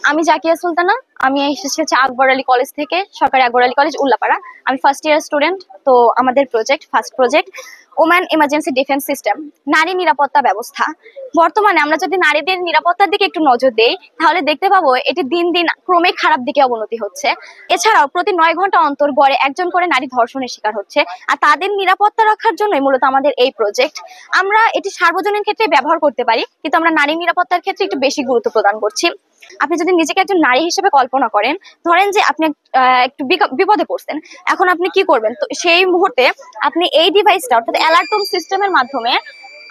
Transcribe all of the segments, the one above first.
আমি জাকিয়া সুলতানা। আমি এসেছি হচ্ছে আকবর আলী কলেজ থেকে, সরকারি আকবর আলী কলেজ উল্লাপাড়া। আমি ফার্স্ট ইয়ার স্টুডেন্ট। তো আমাদের first project woman emergency defence system, নারী নিরাপত্তা ব্যবস্থা। বর্তমানে আমরা যদি নারীদের নিরাপত্তার দিকে একটু নজর দেই, তাহলে দেখতে পাবো এটি দিন দিন ক্রমে খারাপ দিকে অবনতি হচ্ছে। এছাড়াও প্রতি 9 ঘন্টা অন্তর গড়ে একজন করে নারী ধর্ষণের শিকার হচ্ছে। আর তাদের নিরাপত্তা রক্ষার জন্যই মূলত আমাদের এই প্রজেক্ট। আমরা এটি সার্বজনীন ক্ষেত্রে ব্যবহার করতে পারি, কিন্তু আমরা নারী নিরাপত্তার ক্ষেত্রে একটু বেশি গুরুত্ব প্রদান করছি। আপনি যদি নিজেকে একজন নারী হিসেবে কল্পনা করেন, ধরেন যে আপনি একটু বিপদে পড়ছেন, এখন আপনি কি করবেন? তো সেই মুহূর্তে আপনি এই ডিভাইসটা অর্থাৎ অ্যালার্টম সিস্টেমের মাধ্যমে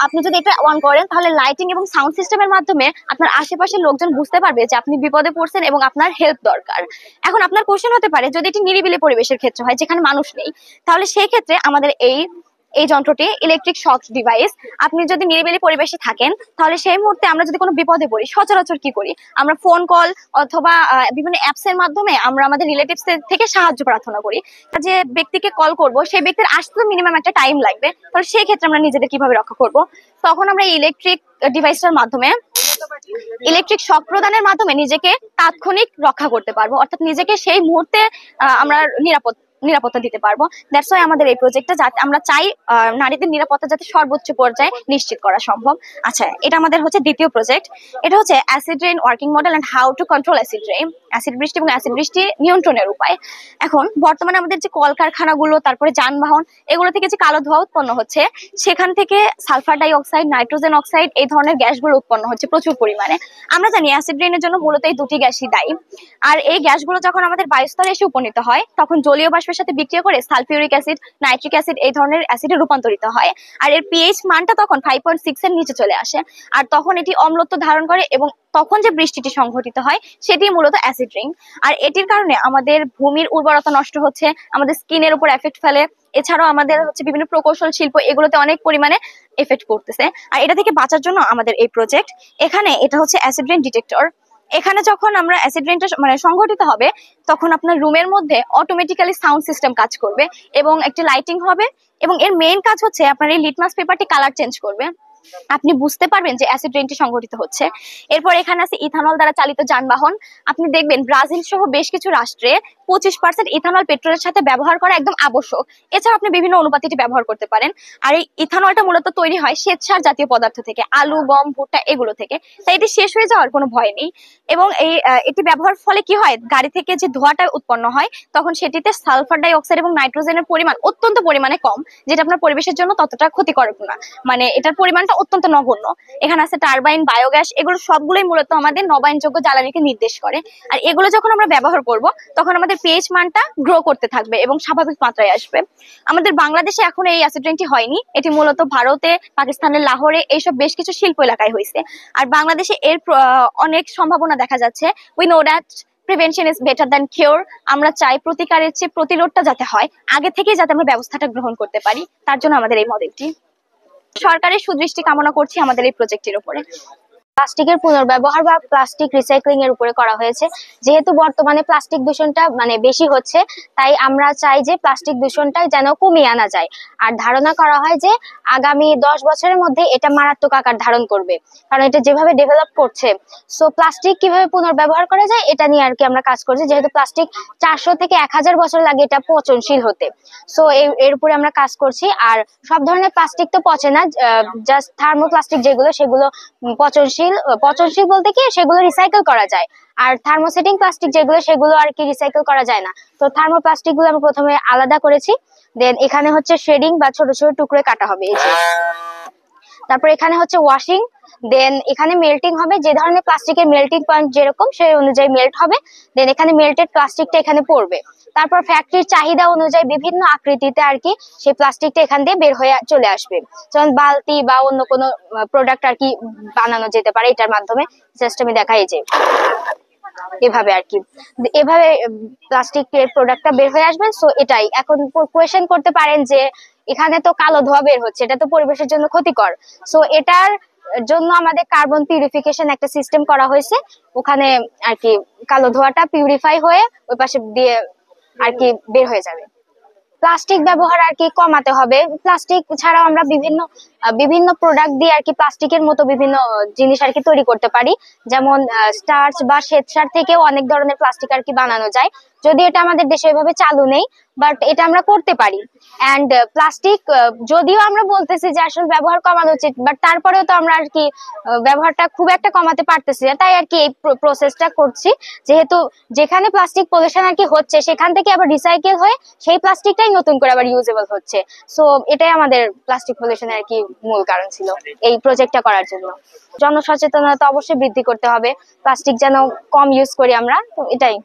আপনি যদি এটা অন করেন, তাহলে লাইটিং এবং সাউন্ড সিস্টেমের মাধ্যমে আপনার আশেপাশের লোকজন বুঝতে পারবে যে আপনি বিপদে পড়ছেন এবং আপনার হেল্প দরকার। এখন আপনার কোশ্চেন হতে পারে, যদি এটি নিরিবিলি পরিবেশের ক্ষেত্রে হয়, যেখানে মানুষ নেই, তাহলে সেই ক্ষেত্রে আমাদের এই যন্ত্রটি ইলেকট্রিক শক ডিভাইস। আপনি যদি নিরিবিলি পরিবেশে থাকেন, তাহলে সেই মুহূর্তে আমরা যদি কোনো বিপদে পড়ি, সচরাচর কি করি? আমরা ফোন কল অথবা বিভিন্ন অ্যাপস এর মাধ্যমে আমরা আমাদের রিলেটিভস থেকে সাহায্য প্রার্থনা করি। যে ব্যক্তিকে কল করব, সেই ব্যক্তির আসতে মিনিমাম একটা টাইম লাগবে। তাহলে সেই ক্ষেত্রে আমরা নিজেদের কিভাবে রক্ষা করব? তখন আমরা ইলেকট্রিক ডিভাইসটার মাধ্যমে, ইলেকট্রিক শক প্রদানের মাধ্যমে নিজেকে তাৎক্ষণিক রক্ষা করতে পারবো, অর্থাৎ নিজেকে সেই মুহূর্তে আমরা নিরাপত্তা দিতে পারবো। দ্যাটস ওয়াই আমাদের এই প্রজেক্টটা, যাতে আমরা চাই নারীদের নিরাপত্তা যাতে সর্বোচ্চ পর্যায়ে নিশ্চিত করা সম্ভব। আচ্ছা, এটা আমাদের হচ্ছে দ্বিতীয় প্রজেক্ট। এটা হচ্ছে acid rain working model and how to control acid rain, acid বৃষ্টি এবং অ্যাসিড বৃষ্টি নিয়ন্ত্রণের উপায়। এখন বর্তমানে আমাদের যে কলকারখানাগুলো, তারপরে যানবাহন, এগুলো থেকে যে কালো ধোঁয়া উৎপন্ন হচ্ছে, সেখান থেকে sulphur die oxide, nitrogen oxide, এই ধরনের গ্যাসগুলো উৎপন্ন হচ্ছে প্রচুর পরিমাণে। আমরা জানি অ্যাসিড রেইনের জন্য মূলত এই দুটি গ্যাসই দায়ী। আর এই গ্যাসগুলো যখন আমাদের বায়ুস্তরে এসে উপনীত হয়, তখন জলীয় বাষ্পের সাথে বিক্রিয়া করে সালফিউরিক অ্যাসিড, নাইট্রিক অ্যাসিড, এই ধরনের অ্যাসিডে রূপান্তরিত হয়। আর এর পিএইচ মানটা তখন 5.6 এর নিচে চলে আসে। আর তখন এটি অম্লত্ব ধারণ করে এবং তখন যে বৃষ্টিটি সংঘটিত হয়, সেটি মূলত অ্যাসিড রেইন। আর এটির কারণে আমাদের ভূমির উর্বরতা নষ্ট হচ্ছে, আমাদের স্কিনের উপর এফেক্ট ফেলে। এছাড়াও আমাদের হচ্ছে বিভিন্ন প্রকৌশল শিল্প, এগুলোতে অনেক পরিমাণে এফেক্ট করতেছে। আর এটা থেকে বাঁচার জন্য আমাদের এই প্রজেক্ট। এখানে এটা হচ্ছে অ্যাসিড রেইন ডিটেক্টর। এখানে যখন আমরা অ্যাসিড রেইনটা সংঘটিত হবে, তখন আপনার রুমের মধ্যে অটোমেটিক্যালি সাউন্ড সিস্টেম কাজ করবে এবং একটি লাইটিং হবে, এবং এর মেইন কাজ হচ্ছে আপনার এই লিটমাস পেপারটি কালার চেঞ্জ করবে। আপনি বুঝতে পারবেন যে অ্যাসিড রেইনটি সংঘটিত হচ্ছে। এরপর এখানে আছে ইথানল দ্বারা চালিত যানবাহন। আপনি দেখবেন ব্রাজিল সহ বেশ কিছু রাষ্ট্রে 25% ইথানল পেট্রোলের সাথে ব্যবহার করা একদম আবশ্যক। এছাড়া আপনি বিভিন্ন অনুপাতে ব্যবহার করতে পারেন। আর এই ইথানলটা মূলত তৈরি হয় শ্বেতসার জাতীয় পদার্থ থেকে, আলু, গম, ভুট্টা, এগুলো থেকে। তাই এটি শেষ হয়ে যাওয়ার কোনো ভয় নেই। এবং এটি ব্যবহার ফলে কি হয়, গাড়ি থেকে যে ধোঁয়াটা উৎপন্ন হয়, তখন সেটিতে সালফার ডাই অক্সাইড এবং নাইট্রোজেনের পরিমাণ অত্যন্ত পরিমাণে কম, যেটা আপনার পরিবেশের জন্য ততটা ক্ষতিকারক না। এটার পরিমাণটা অত্যন্ত নগণ্য। এখানে আছে টারবাইন, বায়োগ্যাস, এগুলো সবগুলোই মূলত আমাদের নবায়নযোগ্য জ্বালানিকে নির্দেশ করে। আর এগুলো যখন আমরা ব্যবহার করব, তখন আমাদের পিএইচ মানটা গ্রো করতে থাকবে এবং স্বাভাবিক মাত্রায় আসবে। আমাদের বাংলাদেশে এখন এই অ্যাসিড রেইনটি হয়নি, এটি মূলত ভারতে, পাকিস্তানের লাহোরে, এইসব বেশ কিছু শিল্প এলাকায় হয়েছে। আর বাংলাদেশে এর অনেক সম্ভাবনা দেখা যাচ্ছে। We know that prevention is better than cure. আমরা চাই প্রতিকারের চেয়ে প্রতিরোধটা যাতে হয়, আগে থেকেই যাতে আমরা ব্যবস্থাটা গ্রহণ করতে পারি। তার জন্য আমাদের এই মডেলটি। সরকারের সুদৃষ্টি কামনা করছি আমাদের এই প্রজেক্টের উপরে। প্লাস্টিকের পুনর্ব্যবহার বা প্লাস্টিক রিসাইক্লিং এর উপরে করা হয়েছে। যেহেতু বর্তমানে প্লাস্টিক দূষণটা বেশি হচ্ছে, তাই আমরা চাই যে প্লাস্টিক দূষণটা যেন কমিয়ে আনা যায়। আর ধারণা করা হয় যে আগামী 10 বছরের মধ্যে এটা মারাত্মক আকার ধারণ করবে, কারণ এটা যেভাবে ডেভেলপ করছে। সো প্লাস্টিক কিভাবে পুনর্ব্যবহার করা যায় এটা নিয়ে আর কি আমরা কাজ করছি। যেহেতু প্লাস্টিক 400 থেকে 1000 বছর লাগে এটা পচনশীল হতে, সো এর উপরে আমরা কাজ করছি। আর সব ধরনের প্লাস্টিক তো পচে না, জাস্ট থার্মোপ্লাস্টিক যেগুলো, সেগুলো পচনশীল। পচনশীল বলতে কি, সেগুলো রিসাইকেল করা যায়। আর থার্মোসেটিং প্লাস্টিক যেগুলো, সেগুলো আর কি রিসাইকেল করা যায় না। তো থার্মোপ্লাস্টিক গুলো আমরা প্রথমে আলাদা করেছি, দেন এখানে হচ্ছে শেডিং বা ছোট ছোট টুকরো কাটা হবে এই যে। তারপর এখানে হচ্ছে ওয়াশিং, দেন এখানে মেল্টিং হবে। যে ধরনের প্লাস্টিকের মেল্টিং পয়েন্ট যেরকম, সেই অনুযায়ী মেল্ট হবে। দেন এখানে মেল্টেড প্লাস্টিকটা এখানে পড়বে। তারপর ফ্যাক্টরির চাহিদা অনুযায়ী বিভিন্ন আকৃতিতে আর কি সেই প্লাস্টিকটা এখান দিয়ে বের হয়ে চলে আসবে। যেমন বালতি বা অন্য কোনো প্রোডাক্ট আর কি বানানো যেতে পারে এটার মাধ্যমে। জাস্ট আমি দেখাই যে এভাবে আর কি, এভাবে প্লাস্টিকের প্রোডাক্টটা বের হয়ে আসবে। সো এটাই। এখন কোয়েশ্চেন করতে পারেন যে এখানে তো কালো ধোঁয়া বের হচ্ছে, এটা তো পরিবেশের জন্য ক্ষতিকর। সো এটার জন্য আমাদের কার্বন পিউরিফিকেশন একটা সিস্টেম করা হয়েছে। ওখানে আর কি কালো ধোঁয়াটা পিউরিফাই হয়ে ওই পাশে দিয়ে আর কি বের হয়ে যাবে। প্লাস্টিক ব্যবহার আর কি কমাতে হবে। প্লাস্টিক ছাড়াও আমরা বিভিন্ন প্রোডাক্ট দিয়ে আর কি প্লাস্টিকের মতো বিভিন্ন জিনিস আর কি তৈরি করতে পারি। যেমন স্টার্চ বা শ্বেতসার থেকেও অনেক ধরনের প্লাস্টিক আর কি বানানো যায়, যদি এটা আমাদের দেশে এভাবে চালু নেই, বাট এটা আমরা করতে পারি। অ্যান্ড প্লাস্টিক যদিও আমরা বলতেছি যে আসলে ব্যবহার কমানো উচিত, বাট তারপরেও তো আমরা আর কি ব্যবহারটা খুব একটা কমাতে পারতেছি না, তাই আর কি এই প্রসেসটা করছি। যেহেতু যেখানে প্লাস্টিক পলিউশন আর কি হচ্ছে সেখান থেকে আবার রিসাইকেল হয়ে সেই প্লাস্টিকটাই নতুন করে আবার ইউজেবল হচ্ছে। সো এটাই আমাদের প্লাস্টিক পলিউশনের আর কি মূল কারণ ছিল এই প্রজেক্টটা করার জন্য। জনসচেতনতা অবশ্যই বৃদ্ধি করতে হবে, প্লাস্টিক যেন কম ইউজ করি আমরা, তো এটাই।